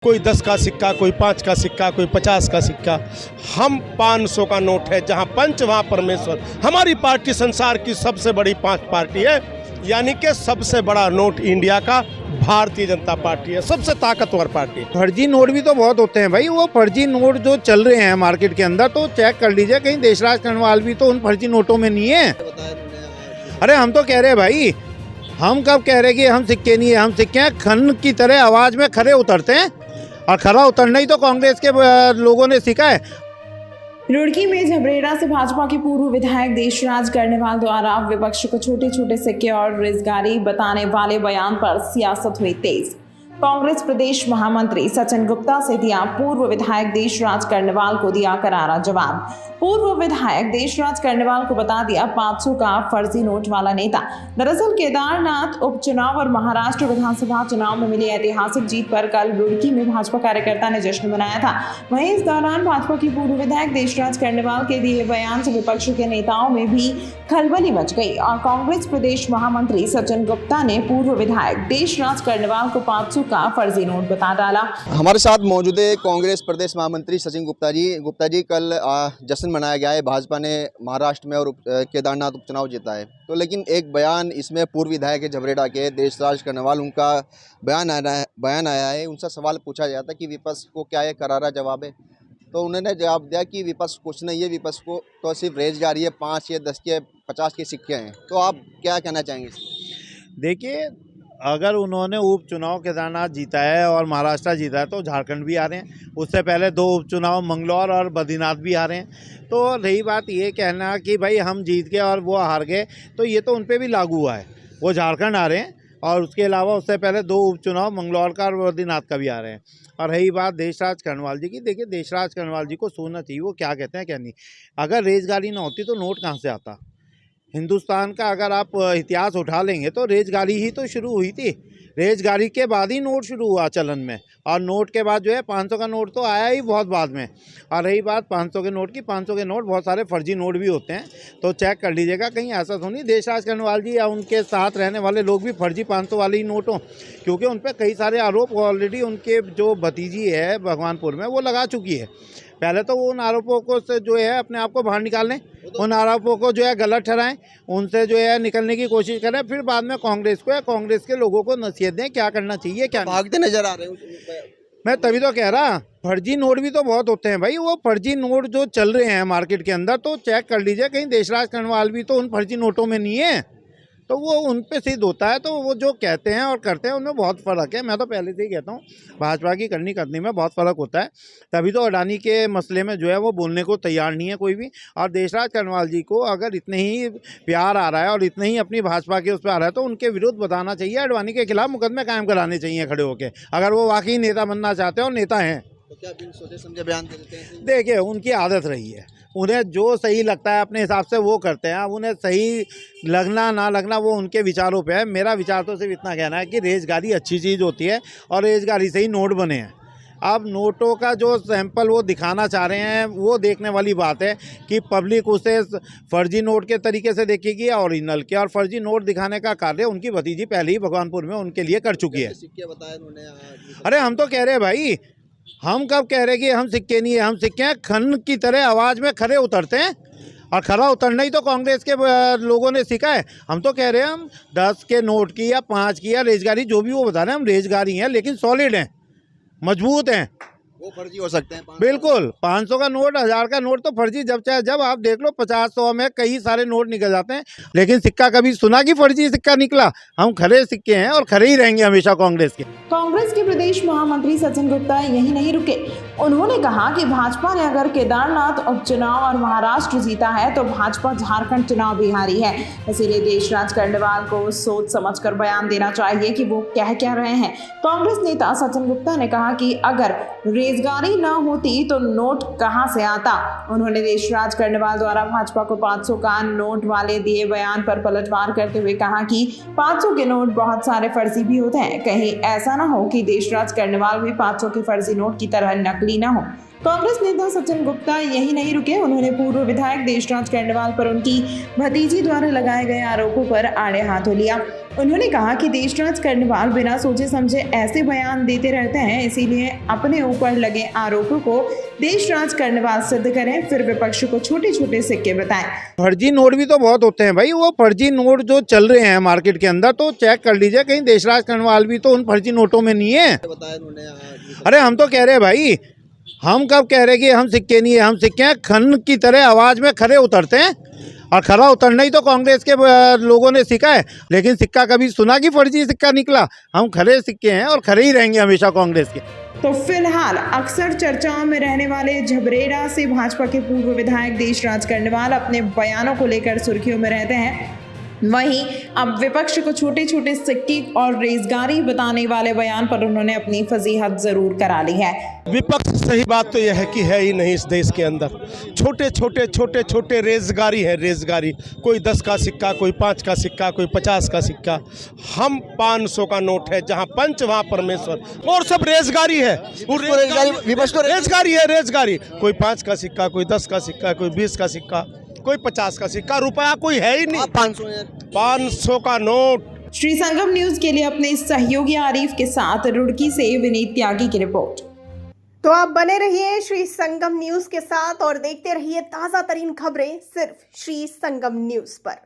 कोई 10 का सिक्का, कोई 5 का सिक्का, कोई 50 का सिक्का। हम 500 का नोट है, जहां पंच वहां परमेश्वर। हमारी पार्टी संसार की सबसे बड़ी 5 पार्टी है, यानी कि सबसे बड़ा नोट इंडिया का भारतीय जनता पार्टी है, सबसे ताकतवर पार्टी। फर्जी नोट भी तो बहुत होते हैं भाई। वो फर्जी नोट जो चल रहे हैं मार्केट के अंदर, तो चेक कर लीजिए, कहीं देशराज करनवाल भी तो उन फर्जी नोटों में नहीं है। अरे हम तो कह रहे हैं भाई, हम कब कह रहे हैं कि हम सिक्के नहीं है, हम सिक्के हैं। खन की तरह आवाज में खरे उतरते हैं, और खरा उतरना ही तो कांग्रेस के लोगों ने सीखा है। रुड़की में झबरेड़ा से भाजपा के पूर्व विधायक देशराज करनेवाल द्वारा विपक्ष को छोटे छोटे सिक्के और रोजगारी बताने वाले बयान पर सियासत हुई तेज। कांग्रेस प्रदेश महामंत्री सचिन गुप्ता से दिया पूर्व विधायक देशराज करनेवाल को दिया करारा जवाब। पूर्व विधायक देशराज करनेवाल को बता दिया 500 का फर्जी नोट वाला नेता। दरअसल केदारनाथ उपचुनाव और महाराष्ट्र विधानसभा चुनाव में मिली ऐतिहासिक जीत पर कल रुड़की में भाजपा कार्यकर्ता ने जश्न मनाया था। वहीं इस दौरान भाजपा की पूर्व विधायक देशराज करनेवाल के दिए बयान से विपक्ष के नेताओं में भी खलबली मच गई और कांग्रेस प्रदेश महामंत्री सचिन गुप्ता ने पूर्व विधायक देशराज करनेवाल को 500 का फर्जी नोट बता डाला। हमारे साथ मौजूद है कांग्रेस प्रदेश महामंत्री सचिन गुप्ता जी कल जश्न मनाया गया है, भाजपा ने महाराष्ट्र में और केदारनाथ उपचुनाव जीता है। तो लेकिन एक बयान इसमें पूर्व विधायक है झबरेड़ा के देशराज करनेवाल, उनका बयान आया है। उनसे सवाल पूछा गया था कि विपक्ष को क्या ये करारा जवाब है, तो उन्होंने जवाब दिया कि विपक्ष कुछ नहीं है, विपक्ष को तो सिर्फ रेजगारी है, 5 या 10 के 50 के सिक्के हैं। तो आप क्या कहना चाहेंगे? देखिए, अगर उन्होंने उपचुनाव केदारनाथ जीता है और महाराष्ट्र जीता है, तो झारखंड भी आ रहे हैं। उससे पहले 2 उपचुनाव मंगलौर और बद्रीनाथ भी आ रहे हैं। तो रही बात ये कहना कि भाई हम जीत गए और वो हार गए, तो ये तो उन पर भी लागू हुआ है। वो झारखंड आ रहे हैं और उसके अलावा उससे पहले 2 उपचुनाव मंगलौर का और बद्रीनाथ का भी आ रहे हैं। और रही बात देशराज करनवाल जी की, देखिए देशराज करनवाल जी को सोचना चाहिए वो क्या कहते हैं क्या नहीं। अगर रेजगारी ना होती तो नोट कहाँ से आता? हिंदुस्तान का अगर आप इतिहास उठा लेंगे तो रेजगारी ही तो शुरू हुई थी। रेजगारी के बाद ही नोट शुरू हुआ चलन में, और नोट के बाद जो है 500 का नोट तो आया ही बहुत बाद में। और रही बात 500 के नोट की, 500 के नोट बहुत सारे फर्जी नोट भी होते हैं, तो चेक कर लीजिएगा, कहीं ऐसा तो नहीं देशराज करनवाल जी या उनके साथ रहने वाले लोग भी फर्जी 500 वाले ही नोट हों। क्योंकि उन पर कई सारे आरोप ऑलरेडी उनके जो भतीजी है भगवानपुर में वो लगा चुकी है। पहले तो वो उन आरोपों को से जो है अपने आप को बाहर निकाल लें, उन आरोपों को जो है गलत ठहराएं, उनसे जो है निकलने की कोशिश करें, फिर बाद में कांग्रेस को या कांग्रेस के लोगों को नसीहत दें क्या करना चाहिए क्या नहीं। भागते नजर आ रहे हैं। मैं तभी तो कह रहा, फर्जी नोट भी तो बहुत होते हैं भाई। वो फर्जी नोट जो चल रहे हैं मार्केट के अंदर, तो चेक कर लीजिए, कहीं देशराज करनवाल भी तो उन फर्जी नोटों में नहीं है। तो वो उन पे सिद्ध होता है। तो वो जो कहते हैं और करते हैं उनमें बहुत फ़र्क है। मैं तो पहले से ही कहता हूँ, भाजपा की करनी करनी में बहुत फ़र्क होता है। तभी तो अडानी के मसले में जो है वो बोलने को तैयार नहीं है कोई भी। और देशराज करनवाल जी को अगर इतने ही प्यार आ रहा है और इतने ही अपनी भाजपा के उस पर आ रहा है, तो उनके विरुद्ध बताना चाहिए, अडवाणी के खिलाफ मुकदमे कायम कराने चाहिए खड़े होकर, अगर वो वाकई नेता बनना चाहते हैं और नेता हैं। तो क्या बिन सोचे समझे बयान दे देते हैं? देखिए, उनकी आदत रही है, उन्हें जो सही लगता है अपने हिसाब से वो करते हैं। अब उन्हें सही लगना ना लगना वो उनके विचारों पे है। मेरा विचार तो सिर्फ इतना कहना है कि रेजगारी अच्छी चीज़ होती है और रेजगारी से ही नोट बने हैं। अब नोटों का जो सैंपल वो दिखाना चाह रहे हैं, वो देखने वाली बात है कि पब्लिक उसे फर्जी नोट के तरीके से देखेगी या ओरिजिनल के। और फर्जी नोट दिखाने का कार्य उनकी भतीजी पहले ही भगवानपुर में उनके लिए कर चुकी है। सिक्के बताए उन्होंने। अरे हम तो कह रहे हैं भाई, हम कब कह रहे हैं कि हम सिक्के नहीं है, हम सिक्के हैं। खन की तरह आवाज़ में खरे उतरते हैं, और खरा उतरना ही तो कांग्रेस के लोगों ने सीखा है। हम तो कह रहे हैं, हम 10 के नोट की या 5 की या रेजगारी जो भी वो बता रहे हैं, हम रेजगारी हैं लेकिन सॉलिड हैं, मजबूत हैं। वो फर्जी हो सकते हैं। बिल्कुल, 500 का नोट, 1000 का नोट तो फर्जी जब चाहे जब आप देख लो। 50-100 में कई सारे नोट निकल जाते हैं, लेकिन सिक्का कभी सुना कि फर्जी सिक्का निकला? हम खरे सिक्के हैं और खरे ही रहेंगे हमेशा कांग्रेस के। कांग्रेस के प्रदेश महामंत्री सचिन गुप्ता यही नहीं रुके। उन्होंने कहा कि भाजपा ने अगर केदारनाथ उपचुनाव और महाराष्ट्र जीता है तो भाजपा झारखंड चुनाव भी हारी है। इसीलिए देशराज करनेवाल को सोच समझकर बयान देना चाहिए कि वो कह रहे हैं। कांग्रेस नेता सचिन गुप्ता ने कहा कि अगर रेजगारी न होती तो नोट कहां से आता। उन्होंने देशराज करनेवाल द्वारा भाजपा को 500 का नोट वाले दिए बयान पर पलटवार करते हुए कहा कि 500 के नोट बहुत सारे फर्जी भी होते हैं, कहीं ऐसा ना हो कि देशराज करनेवाल भी 500 के फर्जी नोट की तरह नकली ना हो। कांग्रेस नेता सचिन गुप्ता यही नहीं रुके। उन्होंने पूर्व विधायक देशराज करनेवाल पर उनकी भतीजी द्वारा लगाए गए आरोपों पर आड़े हाथों लिया। उन्होंने कहा कि देशराज करने वाले बिना सोचे समझे ऐसे बयान देते रहते हैं, इसीलिए अपने ऊपर लगे आरोपों को देशराज करने वाले सिद्ध करें, फिर विपक्ष को छोटे छोटे सिक्के बताएं। फर्जी नोट भी तो बहुत होते हैं भाई, वो फर्जी नोट जो चल रहे हैं मार्केट के अंदर तो चेक कर लीजिए, कहीं देशराज करने वाले भी तो उन फर्जी नोटों में नहीं है। अरे हम तो कह रहे हैं भाई, हम कब कह रहे हैं कि हम सिक्के नहीं है, हम सिक्के हैं। खन की तरह आवाज में खरे उतरते हैं, और खरा उतरना ही तो कांग्रेस के लोगों ने सीखा है। लेकिन सिक्का कभी सुना कि फर्जी सिक्का निकला? हम खरे सिक्के हैं और खरे ही रहेंगे हमेशा कांग्रेस के। तो फिलहाल अक्सर चर्चाओं में रहने वाले झबरेड़ा से भाजपा के पूर्व विधायक देशराज करनेवाल अपने बयानों को लेकर सुर्खियों में रहते हैं। वहीं अब विपक्ष को छोटे छोटे सिक्के और रेजगारी बताने वाले बयान पर उन्होंने अपनी फजीहत जरूर करा ली है। विपक्ष सही बात तो यह है कि है ही नहीं इस देश के अंदर। छोटे छोटे रेजगारी है, रेजगारी। कोई 10 का सिक्का, कोई 5 का सिक्का, कोई 50 का सिक्का। हम 500 का नोट है, जहाँ पंच वहाँ परमेश्वर, और सब रेजगारी है। विपक्ष को रेजगारी है, रेजगारी। कोई 5 का सिक्का, कोई 10 का सिक्का, कोई 20 का सिक्का, कोई 50 का सिक्का, रुपया कोई है ही नहीं। 500 का नोट। श्री संगम न्यूज के लिए अपने सहयोगी आरिफ के साथ रुड़की से विनीत त्यागी की रिपोर्ट। तो आप बने रहिए श्री संगम न्यूज के साथ और देखते रहिए ताजा तरीन खबरें सिर्फ श्री संगम न्यूज पर।